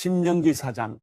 신명기 4장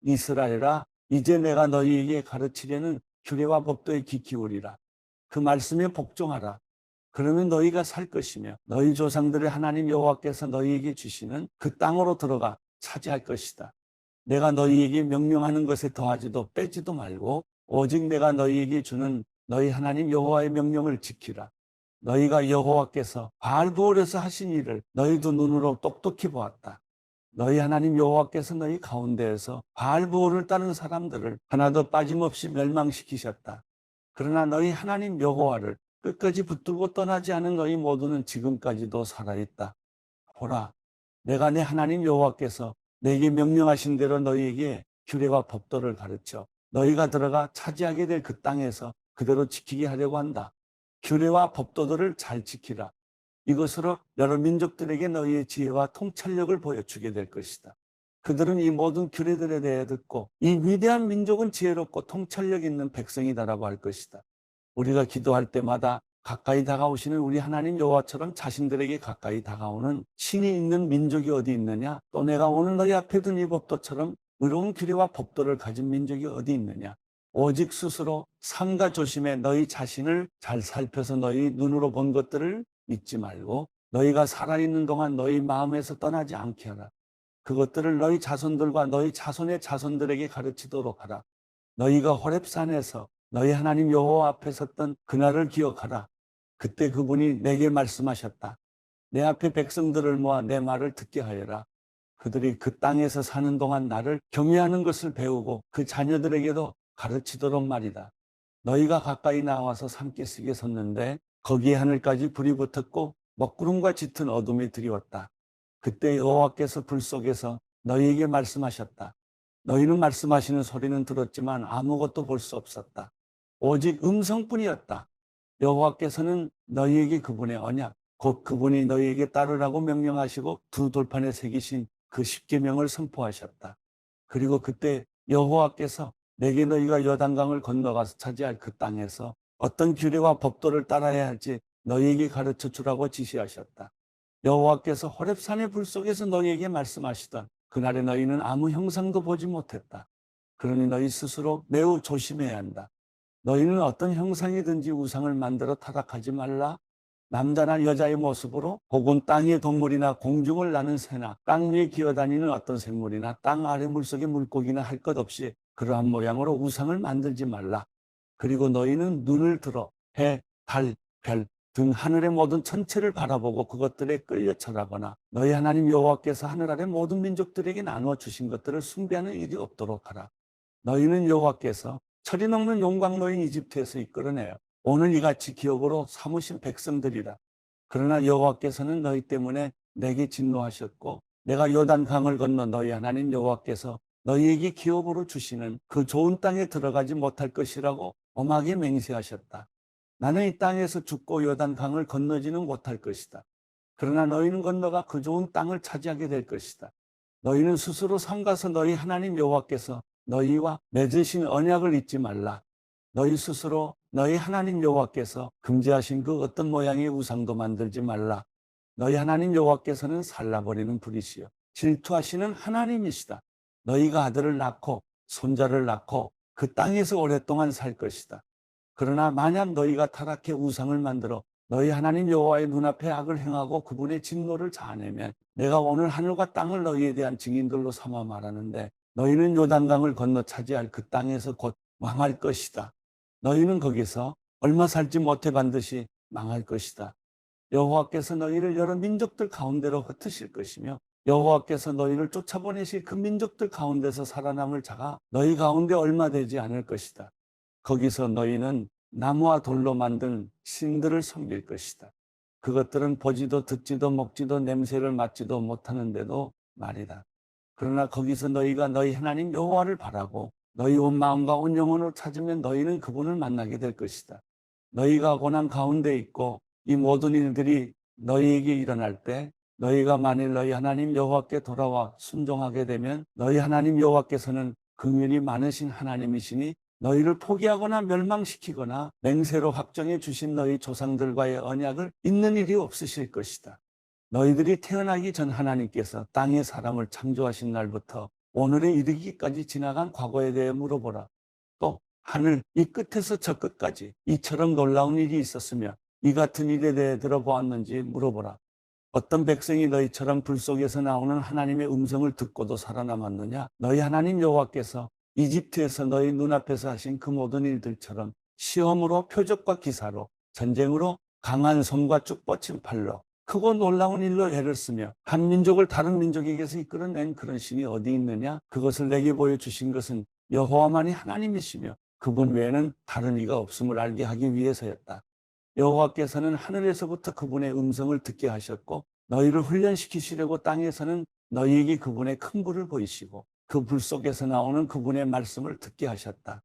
이스라엘아 이제 내가 너희에게 가르치려는 규례와 법도에 귀 기울이라. 그 말씀에 복종하라. 그러면 너희가 살 것이며 너희 조상들의 하나님 여호와께서 너희에게 주시는 그 땅으로 들어가 차지할 것이다. 내가 너희에게 명령하는 것에 더하지도 빼지도 말고 오직 내가 너희에게 주는 너희 하나님 여호와의 명령을 지키라. 너희가 여호와께서 바알브올에서 하신 일을 너희도 눈으로 똑똑히 보았다. 너희 하나님 여호와께서 너희 가운데에서 바알브올을 따르는 사람들을 하나도 빠짐없이 멸망시키셨다. 그러나 너희 하나님 여호와를 끝까지 붙들고 떠나지 않은 너희 모두는 지금까지도 살아있다. 보라, 내가 내 하나님 여호와께서 내게 명령하신 대로 너희에게 규례와 법도를 가르쳐 너희가 들어가 차지하게 될 그 땅에서 그대로 지키게 하려고 한다. 규례와 법도들을 잘 지키라. 이것으로 여러 민족들에게 너희의 지혜와 통찰력을 보여주게 될 것이다. 그들은 이 모든 규례들에 대해 듣고 이 위대한 민족은 지혜롭고 통찰력 있는 백성이다라고 할 것이다. 우리가 기도할 때마다 가까이 다가오시는 우리 하나님 여호와처럼 자신들에게 가까이 다가오는 신이 있는 민족이 어디 있느냐? 또 내가 오늘 너희 앞에 둔 이 법도처럼 의로운 규례와 법도를 가진 민족이 어디 있느냐? 오직 스스로 삼가 조심해 너희 자신을 잘 살펴서 너희 눈으로 본 것들을 잊지 말고 너희가 살아있는 동안 너희 마음에서 떠나지 않게 하라. 그것들을 너희 자손들과 너희 자손의 자손들에게 가르치도록 하라. 너희가 호렙산에서 너희 하나님 여호와 앞에 섰던 그날을 기억하라. 그때 그분이 내게 말씀하셨다. 내 앞에 백성들을 모아 내 말을 듣게 하여라. 그들이 그 땅에서 사는 동안 나를 경외하는 것을 배우고 그 자녀들에게도 가르치도록 말이다. 너희가 가까이 나와서 산기슭에 섰는데 거기에 하늘까지 불이 붙었고 먹구름과 짙은 어둠이 드리웠다. 그때 여호와께서 불 속에서 너희에게 말씀하셨다. 너희는 말씀하시는 소리는 들었지만 아무것도 볼 수 없었다. 오직 음성뿐이었다. 여호와께서는 너희에게 그분의 언약, 곧 그분이 너희에게 따르라고 명령하시고 두 돌판에 새기신 그 십계명을 선포하셨다. 그리고 그때 여호와께서 내게 너희가 요단강을 건너가서 차지할 그 땅에서 어떤 규례와 법도를 따라야 할지 너희에게 가르쳐 주라고 지시하셨다. 여호와께서 호렙산의 불 속에서 너희에게 말씀하시던 그날에 너희는 아무 형상도 보지 못했다. 그러니 너희 스스로 매우 조심해야 한다. 너희는 어떤 형상이든지 우상을 만들어 타락하지 말라. 남자나 여자의 모습으로 혹은 땅의 동물이나 공중을 나는 새나 땅 위에 기어다니는 어떤 생물이나 땅 아래 물속의 물고기나 할 것 없이 그러한 모양으로 우상을 만들지 말라. 그리고 너희는 눈을 들어 해, 달, 별 등 하늘의 모든 천체를 바라보고 그것들에 끌려 절하거나 너희 하나님 여호와께서 하늘 아래 모든 민족들에게 나누어 주신 것들을 숭배하는 일이 없도록 하라. 너희는 여호와께서 철이 넘는 용광로인 이집트에서 이끌어내어 오늘 이같이 기업으로 삼으신 백성들이라. 그러나 여호와께서는 너희 때문에 내게 진노하셨고 내가 요단강을 건너 너희 하나님 여호와께서 너희에게 기업으로 주시는 그 좋은 땅에 들어가지 못할 것이라고 엄하게 맹세하셨다. 나는 이 땅에서 죽고 요단강을 건너지는 못할 것이다. 그러나 너희는 건너가 그 좋은 땅을 차지하게 될 것이다. 너희는 스스로 삼가서 너희 하나님 여호와께서 너희와 맺으신 언약을 잊지 말라. 너희 스스로 너희 하나님 여호와께서 금지하신 그 어떤 모양의 우상도 만들지 말라. 너희 하나님 여호와께서는 살라버리는 불이시여 질투하시는 하나님이시다. 너희가 아들을 낳고 손자를 낳고 그 땅에서 오랫동안 살 것이다. 그러나 만약 너희가 타락해 우상을 만들어 너희 하나님 여호와의 눈앞에 악을 행하고 그분의 진노를 자아내면 내가 오늘 하늘과 땅을 너희에 대한 증인들로 삼아 말하는데 너희는 요단강을 건너 차지할 그 땅에서 곧 망할 것이다. 너희는 거기서 얼마 살지 못해 반드시 망할 것이다. 여호와께서 너희를 여러 민족들 가운데로 흩으실 것이며 여호와께서 너희를 쫓아보내실 그 민족들 가운데서 살아남을 자가 너희 가운데 얼마 되지 않을 것이다. 거기서 너희는 나무와 돌로 만든 신들을 섬길 것이다. 그것들은 보지도 듣지도 먹지도 냄새를 맡지도 못하는데도 말이다. 그러나 거기서 너희가 너희 하나님 여호와를 바라고 너희 온 마음과 온 영혼을 찾으면 너희는 그분을 만나게 될 것이다. 너희가 고난 가운데 있고 이 모든 일들이 너희에게 일어날 때 너희가 만일 너희 하나님 여호와께 돌아와 순종하게 되면 너희 하나님 여호와께서는 긍휼이 많으신 하나님이시니 너희를 포기하거나 멸망시키거나 맹세로 확정해 주신 너희 조상들과의 언약을 잊는 일이 없으실 것이다. 너희들이 태어나기 전 하나님께서 땅에 사람을 창조하신 날부터 오늘에 이르기까지 지나간 과거에 대해 물어보라. 또 하늘 이 끝에서 저 끝까지 이처럼 놀라운 일이 있었으며 이 같은 일에 대해 들어보았는지 물어보라. 어떤 백성이 너희처럼 불 속에서 나오는 하나님의 음성을 듣고도 살아남았느냐? 너희 하나님 여호와께서 이집트에서 너희 눈앞에서 하신 그 모든 일들처럼 시험으로, 표적과 기사로, 전쟁으로, 강한 손과 쭉 뻗친 팔로, 크고 놀라운 일로 애를 쓰며 한 민족을 다른 민족에게서 이끌어낸 그런 신이 어디 있느냐? 그것을 내게 보여주신 것은 여호와만이 하나님이시며 그분 외에는 다른 이가 없음을 알게 하기 위해서였다. 여호와께서는 하늘에서부터 그분의 음성을 듣게 하셨고 너희를 훈련시키시려고 땅에서는 너희에게 그분의 큰 불을 보이시고 그 불 속에서 나오는 그분의 말씀을 듣게 하셨다.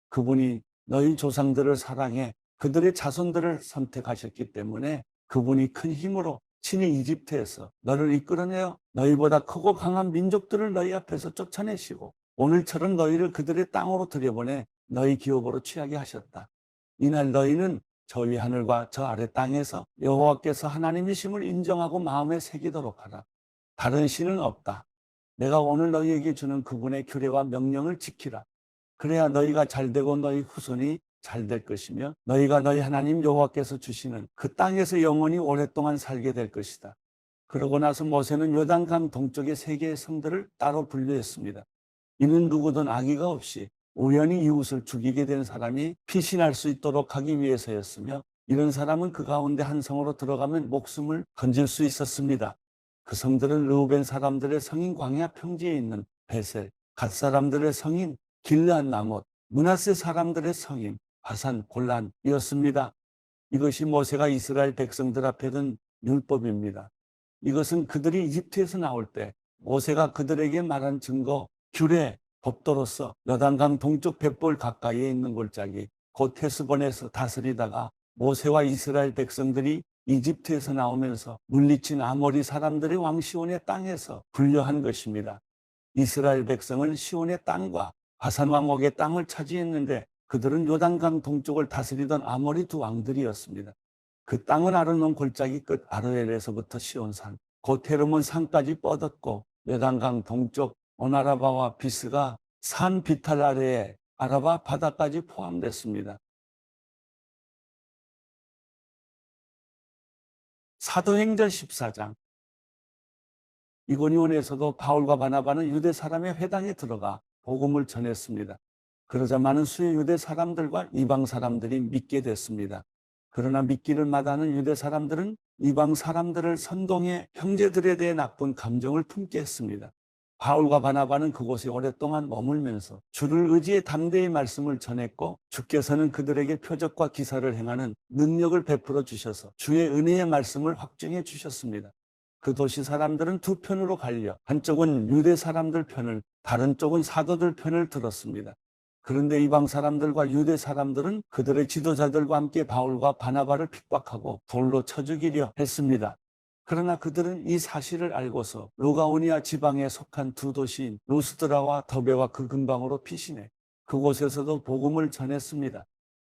그분이 너희 조상들을 사랑해 그들의 자손들을 선택하셨기 때문에 그분이 큰 힘으로 친히 이집트에서 너를 이끌어내어 너희보다 크고 강한 민족들을 너희 앞에서 쫓아내시고 오늘처럼 너희를 그들의 땅으로 들여보내 너희 기업으로 취하게 하셨다. 이날 너희는 저 위 하늘과 저 아래 땅에서 여호와께서 하나님이심을 인정하고 마음에 새기도록 하라. 다른 신은 없다. 내가 오늘 너희에게 주는 그분의 규례와 명령을 지키라. 그래야 너희가 잘되고 너희 후손이 잘 될 것이며 너희가 너희 하나님 여호와께서 주시는 그 땅에서 영원히 오랫동안 살게 될 것이다. 그러고 나서 모세는 요단강 동쪽의 세 개의 성들을 따로 분류했습니다. 이는 누구든 악의가 없이 우연히 이웃을 죽이게 된 사람이 피신할 수 있도록 하기 위해서였으며 이런 사람은 그 가운데 한 성으로 들어가면 목숨을 건질 수 있었습니다. 그 성들은 르우벤 사람들의 성인 광야 평지에 있는 베셀, 갓 사람들의 성인 길르앗 나못, 므낫세 사람들의 성인 바산 골란이었습니다. 이것이 모세가 이스라엘 백성들 앞에 둔 율법입니다. 이것은 그들이 이집트에서 나올 때 모세가 그들에게 말한 증거, 규례, 법도로서 요단강 동쪽 벳볼 가까이에 있는 골짜기 곧 헤스본에서 다스리다가 모세와 이스라엘 백성들이 이집트에서 나오면서 물리친 아모리 사람들의 왕 시온의 땅에서 분려한 것입니다. 이스라엘 백성은 시온의 땅과 바산 왕 옥의 땅을 차지했는데 그들은 요단강 동쪽을 다스리던 아모리 두 왕들이었습니다. 그 땅은 아르논 골짜기 끝 아르엘에서부터 시온산 곧 헤르몬 산까지 뻗었고 요단강 동쪽 오나라바와 비스가 산 비탈 아래에 아라바 바다까지 포함됐습니다. 사도행전 14장. 이고니온에서도 바울과 바나바는 유대 사람의 회당에 들어가 복음을 전했습니다. 그러자 많은 수의 유대 사람들과 이방 사람들이 믿게 됐습니다. 그러나 믿기를 마다하는 유대 사람들은 이방 사람들을 선동해 형제들에 대해 나쁜 감정을 품게 했습니다. 바울과 바나바는 그곳에 오랫동안 머물면서 주를 의지해 담대히 말씀을 전했고 주께서는 그들에게 표적과 기사를 행하는 능력을 베풀어 주셔서 주의 은혜의 말씀을 확증해 주셨습니다. 그 도시 사람들은 두 편으로 갈려 한쪽은 유대 사람들 편을 다른 쪽은 사도들 편을 들었습니다. 그런데 이방 사람들과 유대 사람들은 그들의 지도자들과 함께 바울과 바나바를 핍박하고 돌로 쳐 죽이려 했습니다. 그러나 그들은 이 사실을 알고서 루가오니아 지방에 속한 두 도시인 루스드라와 더베와 그 근방으로 피신해 그곳에서도 복음을 전했습니다.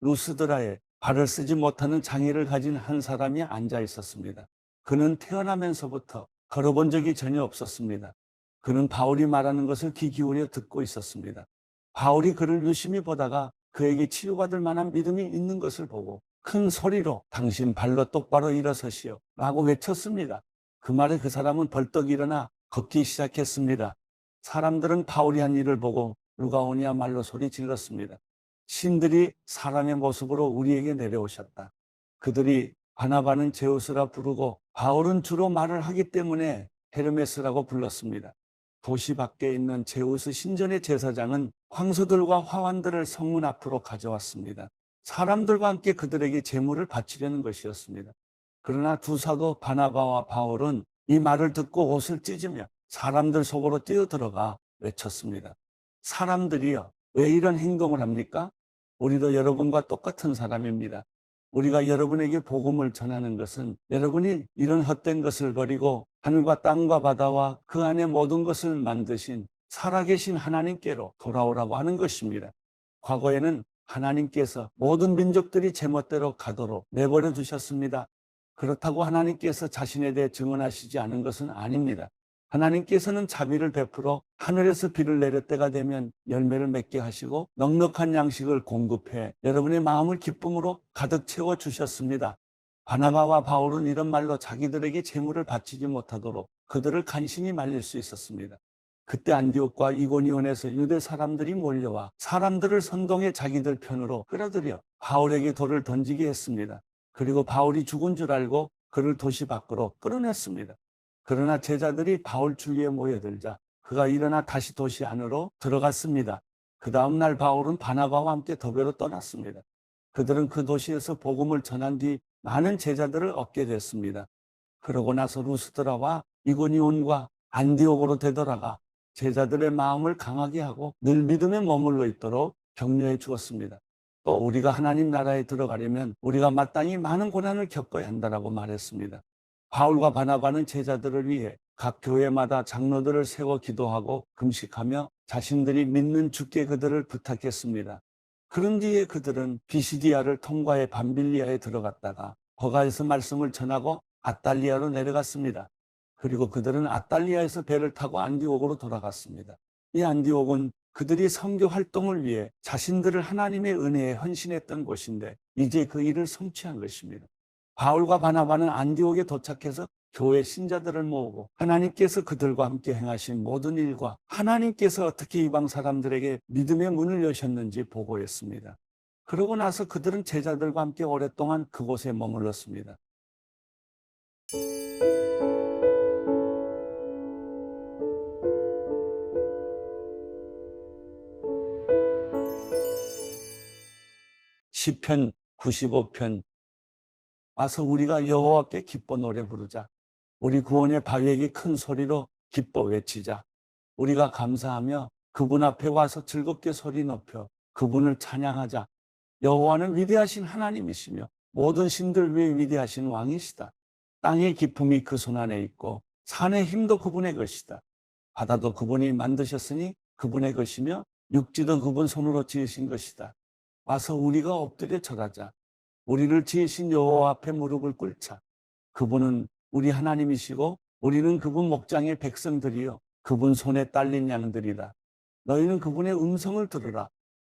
루스드라에 발을 쓰지 못하는 장애를 가진 한 사람이 앉아 있었습니다. 그는 태어나면서부터 걸어본 적이 전혀 없었습니다. 그는 바울이 말하는 것을 귀 기울여 듣고 있었습니다. 바울이 그를 유심히 보다가 그에게 치유받을 만한 믿음이 있는 것을 보고 큰 소리로 당신 발로 똑바로 일어서시오 라고 외쳤습니다. 그 말에 그 사람은 벌떡 일어나 걷기 시작했습니다. 사람들은 바울이 한 일을 보고 루가오니아 말로 소리 질렀습니다. 신들이 사람의 모습으로 우리에게 내려오셨다. 그들이 바나바는 제우스라 부르고 바울은 주로 말을 하기 때문에 헤르메스라고 불렀습니다. 도시 밖에 있는 제우스 신전의 제사장은 황소들과 화환들을 성문 앞으로 가져왔습니다. 사람들과 함께 그들에게 제물을 바치려는 것이었습니다. 그러나 두 사도 바나바와 바울은 이 말을 듣고 옷을 찢으며 사람들 속으로 뛰어들어가 외쳤습니다. 사람들이여, 왜 이런 행동을 합니까? 우리도 여러분과 똑같은 사람입니다. 우리가 여러분에게 복음을 전하는 것은 여러분이 이런 헛된 것을 버리고 하늘과 땅과 바다와 그 안에 모든 것을 만드신 살아계신 하나님께로 돌아오라고 하는 것입니다. 과거에는 하나님께서 모든 민족들이 제멋대로 가도록 내버려 두셨습니다. 그렇다고 하나님께서 자신에 대해 증언하시지 않은 것은 아닙니다. 하나님께서는 자비를 베풀어 하늘에서 비를 내릴 때가 되면 열매를 맺게 하시고 넉넉한 양식을 공급해 여러분의 마음을 기쁨으로 가득 채워 주셨습니다. 바나바와 바울은 이런 말로 자기들에게 재물을 바치지 못하도록 그들을 간신히 말릴 수 있었습니다. 그때 안디옥과 이고니온에서 유대 사람들이 몰려와 사람들을 선동해 자기들 편으로 끌어들여 바울에게 돌을 던지게 했습니다. 그리고 바울이 죽은 줄 알고 그를 도시 밖으로 끌어냈습니다. 그러나 제자들이 바울 주위에 모여들자 그가 일어나 다시 도시 안으로 들어갔습니다. 그 다음 날 바울은 바나바와 함께 더베로 떠났습니다. 그들은 그 도시에서 복음을 전한 뒤 많은 제자들을 얻게 됐습니다. 그러고 나서 루스드라와 이고니온과 안디옥으로 되돌아가 제자들의 마음을 강하게 하고 늘 믿음에 머물러 있도록 격려해 주었습니다. 또 우리가 하나님 나라에 들어가려면 우리가 마땅히 많은 고난을 겪어야 한다라고 말했습니다. 바울과 바나바는 제자들을 위해 각 교회마다 장로들을 세워 기도하고 금식하며 자신들이 믿는 주께 그들을 부탁했습니다. 그런 뒤에 그들은 비시디아를 통과해 밤빌리아에 들어갔다가 거기에서 말씀을 전하고 아달리아로 내려갔습니다. 그리고 그들은 아달리아에서 배를 타고 안디옥으로 돌아갔습니다. 이 안디옥은 그들이 선교 활동을 위해 자신들을 하나님의 은혜에 헌신했던 곳인데 이제 그 일을 성취한 것입니다. 바울과 바나바는 안디옥에 도착해서 교회 신자들을 모으고 하나님께서 그들과 함께 행하신 모든 일과 하나님께서 어떻게 이방 사람들에게 믿음의 문을 여셨는지 보고했습니다. 그러고 나서 그들은 제자들과 함께 오랫동안 그곳에 머물렀습니다. 시편 95편. 와서 우리가 여호와께 기뻐 노래 부르자. 우리 구원의 바위에게 큰 소리로 기뻐 외치자. 우리가 감사하며 그분 앞에 와서 즐겁게 소리 높여 그분을 찬양하자. 여호와는 위대하신 하나님이시며 모든 신들 위에 위대하신 왕이시다. 땅의 기품이 그 손 안에 있고 산의 힘도 그분의 것이다. 바다도 그분이 만드셨으니 그분의 것이며 육지도 그분 손으로 지으신 것이다. 와서 우리가 엎드려 절하자. 우리를 지으신 여호와 앞에 무릎을 꿇자. 그분은 우리 하나님이시고 우리는 그분 목장의 백성들이요 그분 손에 딸린 양들이라. 너희는 그분의 음성을 들으라.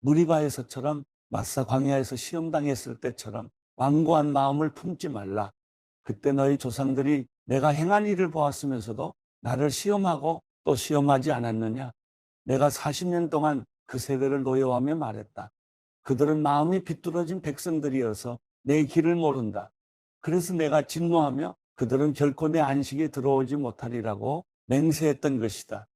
무리바에서처럼 마사 광야에서 시험당했을 때처럼 완고한 마음을 품지 말라. 그때 너희 조상들이 내가 행한 일을 보았으면서도 나를 시험하고 또 시험하지 않았느냐. 내가 40년 동안 그 세대를 노여워하며 말했다. 그들은 마음이 비뚤어진 백성들이어서 내 길을 모른다. 그래서 내가 진노하며 그들은 결코 내 안식에 들어오지 못하리라고 맹세했던 것이다.